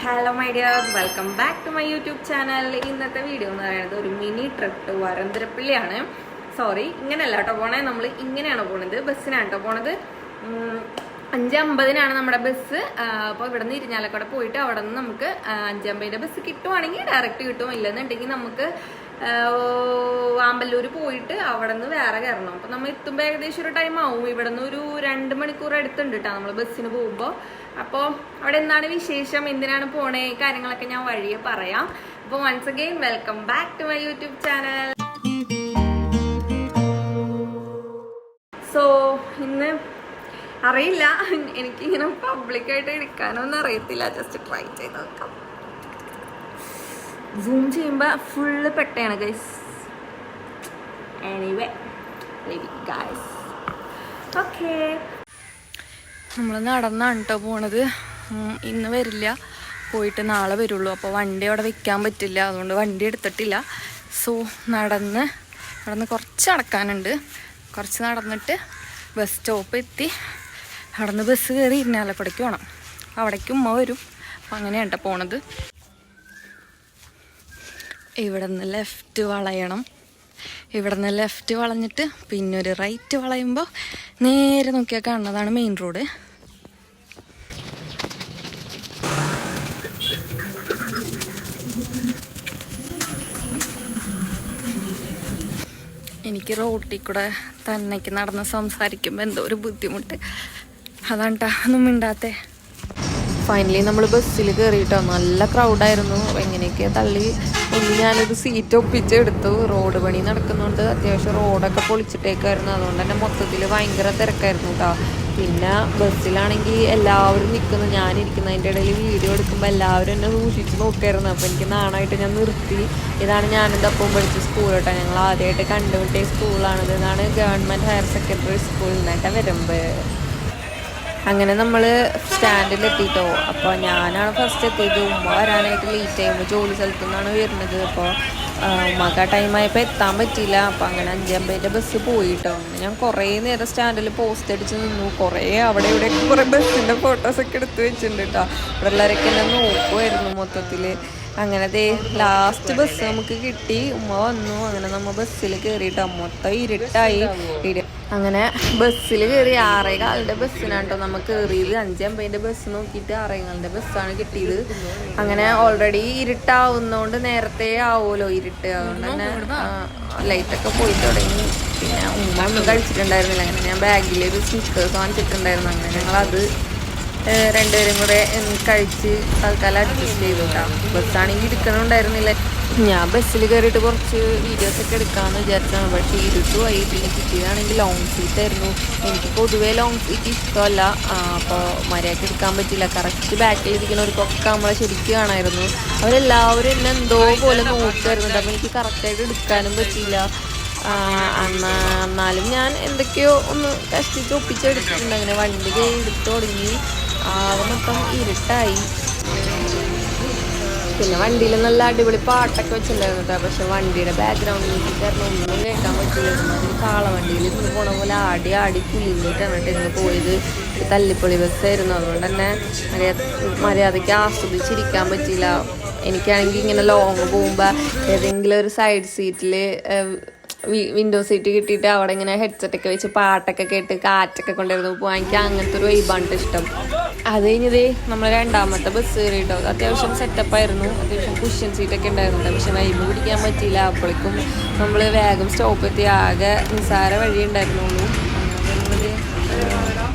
Hello my dears, welcome back to my YouTube channel. ഇന്നത്തെ video എന്ന് പറയുന്നത് ഒരു മിനി ട്രിപ്പ് ടു വരന്തരപ്പള്ളിയാണ്. സോറി, ഇങ്ങനെയല്ല കേട്ടോ പോണേ, നമ്മൾ ഇങ്ങനെയാണ് പോണത്, ബസ്സിനാണ് കേട്ടോ പോണത്. 5:50 നമ്മുടെ ബസ്. അപ്പോൾ ഇവിടെ നിന്ന് ഇരിഞ്ഞാലക്കുട പോയിട്ട് അവിടെ നിന്ന് നമുക്ക് 5:50 ബസ് കിട്ടുവാണെങ്കിൽ ഡയറക്റ്റ് കിട്ടും, ഇല്ലെന്നുണ്ടെങ്കിൽ നമുക്ക് ആമ്പല്ലൂർ പോയിട്ട് അവിടെ നിന്ന് വേറെ കയറണം. അപ്പോൾ നമ്മൾ എത്തുമ്പോൾ ഏകദേശം ഒരു ടൈം ആവും. ഇവിടെ നിന്ന് ഒരു 2 മണിക്കൂർ അടുത്തുണ്ട് കേട്ടോ നമ്മൾ ബസ്സിന് പോകുമ്പോൾ. അപ്പോൾ അവിടെ എന്താണ് വിശേഷം, എന്തിനാണ് പോണേ, കാര്യങ്ങളൊക്കെ ഞാൻ വഴിയെ പറയാം. അപ്പോൾ once again welcome back to my YouTube channel. So ഇന്ന് അറിയില്ല, എനിക്കിങ്ങനെ പബ്ലിക്കായിട്ട് എടുക്കാനൊന്നും അറിയത്തില്ല, ജസ്റ്റ് ട്രൈ ചെയ്ത് നോക്കാം. സൂം ചെയ്യുമ്പോൾ ഫുള്ള് പെട്ടയാണ് ഗൈസ്. എനിവേ ഗൈസ്, ഓക്കെ, നമ്മൾ നടന്നാണ് കേട്ടോ പോണത്. ഇന്ന് വരില്ല, പോയിട്ട് നാളെ വരുള്ളൂ. അപ്പോൾ വണ്ടി അവിടെ വെക്കാൻ പറ്റില്ല, അതുകൊണ്ട് വണ്ടി എടുത്തിട്ടില്ല. സോ നടന്ന് കുറച്ച് നടക്കാനുണ്ട്. കുറച്ച് നടന്നിട്ട് ബസ് സ്റ്റോപ്പ് എത്തി അവിടെ നിന്ന് ബസ് കയറി ഇരിഞ്ഞാലക്കുടയ്ക്ക് പോകണം. അവിടേക്ക് ഉമ്മ വരും. അപ്പം അങ്ങനെയാണ് കേട്ടോ പോണത്. ഇവിടെ നിന്ന് ലെഫ്റ്റ് വളയണം. ഇവിടെ നിന്ന് ലെഫ്റ്റ് വളഞ്ഞിട്ട് പിന്നെ ഒരു റൈറ്റ് വളയുമ്പോൾ നേരെ നോക്കിയാൽ കാണുന്നതാണ് മെയിൻ റോഡ്. എനിക്ക് റോട്ടിൽ കൂടെ തന്നേക്ക് നടന്ന് സംസാരിക്കുമ്പോൾ എന്തോ ഒരു ബുദ്ധിമുട്ട്, അതാണ് ട്ടാ ഒന്നും മിണ്ടാത്തെ. ഫൈനലി നമ്മൾ ബസ്സിൽ കയറിയിട്ടോ. നല്ല ക്രൗഡായിരുന്നു. എങ്ങനെയൊക്കെ തള്ളി ഞാനൊരു സീറ്റ് ഒപ്പിച്ചെടുത്തു. റോഡ് പണി നടക്കുന്നുണ്ട്, അത്യാവശ്യം റോഡൊക്കെ പൊളിച്ചിട്ടേക്കായിരുന്നു. അതുകൊണ്ട് തന്നെ മൊത്തത്തിൽ ഭയങ്കര തിരക്കായിരുന്നു കേട്ടോ. പിന്നെ ബസ്സിലാണെങ്കിൽ എല്ലാവരും നിൽക്കുന്നു, ഞാനിരിക്കുന്നു. അതിൻ്റെ ഇടയിൽ വീഡിയോ എടുക്കുമ്പോൾ എല്ലാവരും എന്നെ സൂക്ഷിച്ച് നോക്കായിരുന്നു. അപ്പോൾ എനിക്ക് നാണമായിട്ട് ഞാൻ നിർത്തി. ഇതാണ് ഞാനെൻ്റെ ഒപ്പം പഠിച്ച സ്കൂൾ കേട്ടോ. ഞങ്ങൾ ആദ്യമായിട്ട് കണ്ടുപിട്ടിയ സ്കൂളാണിത്. ഇതാണ് ഗവൺമെൻറ് ഹയർ സെക്കൻഡറി സ്കൂൾ എന്നിട്ട് വരുമ്പ്. അങ്ങനെ നമ്മൾ സ്റ്റാൻഡിലെത്തിയിട്ടോ. അപ്പോൾ ഞാനാണ് ഫസ്റ്റ് എത്തിയത്. ഉമ്മ വരാനായിട്ട് ലേറ്റ് ആയി, ജോലി സ്ഥലത്തു നിന്നാണ് വരുന്നത്. അപ്പോൾ ഉമ്മക്ക് ആ ടൈമായപ്പോൾ എത്താൻ പറ്റിയില്ല. അപ്പോൾ അങ്ങനെ 5:50 ബസ് പോയിട്ടോ. അങ്ങനെ ഞാൻ കുറേ നേരം സ്റ്റാൻഡിൽ പോസ്റ്റ് അടിച്ച് നിന്നു. കുറേ അവിടെ ഇവിടെ കുറേ ബസ്സിൻ്റെ ഫോട്ടോസൊക്കെ എടുത്ത് വെച്ചിട്ടുണ്ട് കേട്ടോ. ഇവിടെ എല്ലാവരൊക്കെ എന്നെ നോക്കുമായിരുന്നു മൊത്തത്തിൽ. അങ്ങനെ ലാസ്റ്റ് ബസ് നമുക്ക് കിട്ടി. ഉമ്മ വന്നു. അങ്ങനെ നമ്മൾ ബസ്സിൽ കയറിയിട്ടോ. മൊത്തം ഇരുട്ടായി. അങ്ങനെ ബസ്സിൽ കയറി 6:15 ബസ്സിനാണ് കേട്ടോ നമ്മൾ കയറിയത്. 5:50 ബസ് നോക്കിയിട്ട് 6:15 ബസ്സാണ് കിട്ടിയത്. അങ്ങനെ ഓൾറെഡി ഇരുട്ടാവുന്നതുകൊണ്ട് നേരത്തെ ആവുമല്ലോ ഇരുട്ട്, അതുകൊണ്ട് തന്നെ ലൈറ്റൊക്കെ പോയി തുടങ്ങി. പിന്നെ ഉമ്മ ഒന്നും കഴിച്ചിട്ടുണ്ടായിരുന്നില്ല. അങ്ങനെ ഞാൻ ബാഗിലൊരു സ്നിക്കേഴ്സ് വാങ്ങിച്ചിട്ടുണ്ടായിരുന്നു. അങ്ങനെ ഞങ്ങളത് രണ്ടുപേരും കൂടെ കഴിച്ച് തൽക്കാലം അഡ്ജസ്റ്റ് ചെയ്തു കേട്ടോ. ബസ്സാണെങ്കിൽ ഇരിക്കണമുണ്ടായിരുന്നില്ല. ഞാൻ ബസ്സിൽ കയറിയിട്ട് കുറച്ച് വീഡിയോസൊക്കെ എടുക്കാമെന്ന് വിചാരിച്ചാണ്. പക്ഷേ ഇരുട്ടുമായി. പിന്നെ കിട്ടിയതാണെങ്കിൽ ലോങ് സീറ്റ് ആയിരുന്നു. എനിക്ക് പൊതുവേ ലോങ് സീറ്റ് ഇഷ്ടമല്ല. അപ്പോൾ മര്യാദയ്ക്ക് എടുക്കാൻ പറ്റില്ല. കറക്റ്റ് ബാക്കിലിരിക്കുന്നവർക്കൊക്കെ നമ്മളെ ശരിക്കും കാണായിരുന്നു. അവരെല്ലാവരും എന്നെ എന്തോ പോലെ നോക്കുമായിരുന്നു. അപ്പോൾ എനിക്ക് കറക്റ്റായിട്ട് എടുക്കാനും പറ്റിയില്ല. എന്നാലും ഞാൻ എന്തൊക്കെയോ ഒന്ന് കഷ്ടിച്ച് ഒപ്പിച്ചെടുത്തിട്ടുണ്ട്. അങ്ങനെ വണ്ടി എടുത്തു തുടങ്ങി. മൊത്തം ഇരുട്ടായി. പിന്നെ വണ്ടിയിൽ നല്ല അടിപൊളി പാട്ടൊക്കെ വെച്ചിട്ടുണ്ടായിരുന്നു കേട്ടോ. പക്ഷെ വണ്ടിയുടെ ബാക്ക്ഗ്രൗണ്ട് മ്യൂസിക് കാരണം ഒന്നും കേൾക്കാൻ പറ്റില്ല. അതിൽ കാളവണ്ടിയിൽ ഇന്ന് പോണ പോലെ ആടി ആടി കുലിഞ്ഞിട്ടാണ് ഇന്ന് പോയത്. തല്ലിപ്പൊളി ബസ്സായിരുന്നു. അതുകൊണ്ട് തന്നെ മര്യാദയ്ക്ക് ആസ്വദിച്ചിരിക്കാൻ പറ്റിയില്ല. എനിക്കാണെങ്കിൽ ഇങ്ങനെ ലോങ് പോകുമ്പോൾ ഏതെങ്കിലും ഒരു സൈഡ് സീറ്റിൽ വിൻഡോ സീറ്റ് കിട്ടിയിട്ട് അവിടെ ഇങ്ങനെ ഹെഡ്സെറ്റൊക്കെ വെച്ച് പാട്ടൊക്കെ കേട്ട് കാറ്റൊക്കെ കൊണ്ടുവരുന്നു പോകാൻ എനിക്ക് അങ്ങനത്തെ ഒരു വൈബാണ് ഇഷ്ടം. അത് കഴിഞ്ഞതേ നമ്മൾ 2ാമത്തെ ബസ് കയറിയിട്ടോ. അത്യാവശ്യം സെറ്റപ്പായിരുന്നു. അത്യാവശ്യം കുഷ്യൻ സീറ്റൊക്കെ ഉണ്ടായിരുന്നു. പക്ഷെ വൈബ് പിടിക്കാൻ പറ്റിയില്ല. അപ്പോഴേക്കും നമ്മൾ വേഗം സ്റ്റോപ്പ് എത്തി. ആകെ നിസ്സാര വഴി ഉണ്ടായിരുന്നുള്ളൂ.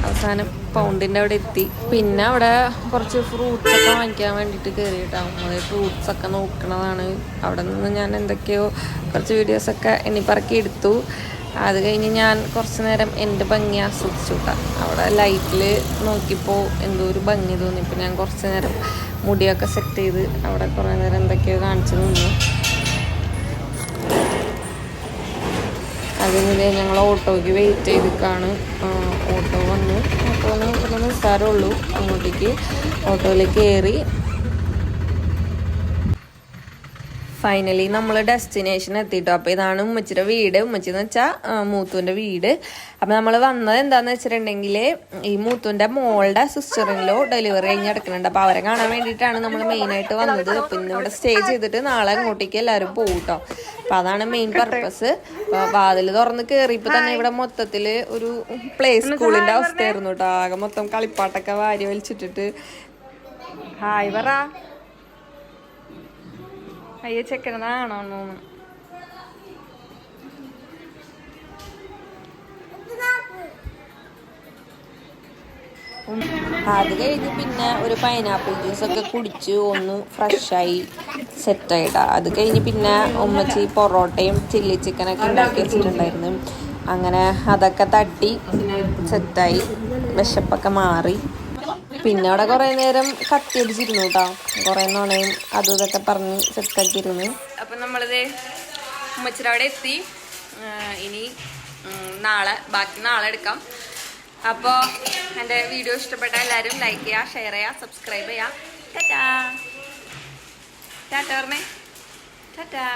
അവസാനം പൗണ്ടിൻ്റെ അവിടെ എത്തി. പിന്നെ അവിടെ കുറച്ച് ഫ്രൂട്ട്സൊക്കെ വാങ്ങിക്കാൻ വേണ്ടിയിട്ട് കയറിയിട്ടാവും. ഫ്രൂട്ട്സൊക്കെ നോക്കണതാണ്. അവിടെ നിന്ന് ഞാൻ എന്തൊക്കെയോ കുറച്ച് വീഡിയോസൊക്കെ എണ്ണിപ്പറക്കി എടുത്തു. അത് കഴിഞ്ഞ് ഞാൻ കുറച്ച് നേരം എൻ്റെ ഭംഗി ആസ്വദിച്ചു കേട്ടോ. അവിടെ ലൈറ്റിൽ നോക്കിയപ്പോൾ എന്തോ ഒരു ഭംഗി തോന്നി. ഇപ്പോൾ ഞാൻ കുറച്ച് നേരം മുടിയൊക്കെ സെറ്റ് ചെയ്ത് അവിടെ കുറേ നേരം എന്തൊക്കെയോ കാണിച്ചു നിന്നു. അതിനിടെ ഞങ്ങൾ ഓട്ടോയ്ക്ക് വെയിറ്റ് ചെയ്തിട്ടാണ്. ഓട്ടോ വന്നു. ഓട്ടോന്ന് ഇവിടെ നിസ്സാരമുള്ളൂ. അങ്ങോട്ടേക്ക് ഓട്ടോയിലേക്ക് കയറി. ഫൈനലി നമ്മൾ ഡെസ്റ്റിനേഷൻ എത്തിയിട്ടോ. അപ്പോൾ ഇതാണ് ഉമ്മച്ചിയുടെ വീട്. ഉമ്മച്ചി എന്ന് വെച്ചാൽ മൂത്തുവിൻ്റെ വീട്. അപ്പോൾ നമ്മൾ വന്നത് എന്താണെന്ന് വെച്ചിട്ടുണ്ടെങ്കിൽ ഈ മൂത്തുവിൻ്റെ മോളുടെ സിസ്റ്ററിലോ ഡെലിവറി കഴിഞ്ഞ് കിടക്കുന്നുണ്ട്. അപ്പോൾ അവരെ കാണാൻ വേണ്ടിയിട്ടാണ് നമ്മൾ മെയിനായിട്ട് വന്നത്. അപ്പോൾ ഇന്ന് ഇവിടെ സ്റ്റേ ചെയ്തിട്ട് നാളെ അങ്ങോട്ടേക്ക് എല്ലാവരും പോകും കേട്ടോ. അപ്പോൾ അതാണ് മെയിൻ പർപ്പസ്. അപ്പോൾ വാതിൽ തുറന്ന് കയറിയപ്പോൾ തന്നെ ഇവിടെ മൊത്തത്തിൽ ഒരു പ്ലേ സ്കൂളിൻ്റെ അവസ്ഥയായിരുന്നു കേട്ടോ. ആകെ മൊത്തം കളിപ്പാട്ടൊക്കെ വാരി വലിച്ചിട്ടിട്ട്. ഹായ് പറ. അയ്യോ ചെക്കനതാണോ തോന്നുന്നു. അത് കഴിഞ്ഞ് പിന്നെ ഒരു പൈനാപ്പിൾ ജ്യൂസൊക്കെ കുടിച്ച് ഒന്ന് ഫ്രഷായി സെറ്റായിട്ടാ. അത് കഴിഞ്ഞ് പിന്നെ ഉമ്മച്ചി പൊറോട്ടയും ചില്ലി ചിക്കനൊക്കെ ഉണ്ടാക്കി വെച്ചിട്ടുണ്ടായിരുന്നു. അങ്ങനെ അതൊക്കെ തട്ടി സെറ്റായി, വിശപ്പൊക്കെ മാറി. പിന്നെ അവിടെ കുറേ നേരം കത്തിയടിച്ചിരുന്നു കേട്ടോ. കുറേ നുണയും അതും ഇതൊക്കെ പറഞ്ഞ് സെറ്റാക്കിയിരുന്നു. അപ്പം നമ്മളിത് ഉമ്മച്ചിയുടെ അവിടെ എത്തി. ഇനി ബാക്കി നാളെ എടുക്കാം. അപ്പോൾ എൻ്റെ വീഡിയോ ഇഷ്ടപ്പെട്ട എല്ലാവരും ലൈക്ക് ചെയ്യുക, ഷെയർ ചെയ്യുക, സബ്സ്ക്രൈബ് ചെയ്യുക. ടാറ്റാ ടാറ്റ പറഞ്ഞേ. ടാറ്റാ.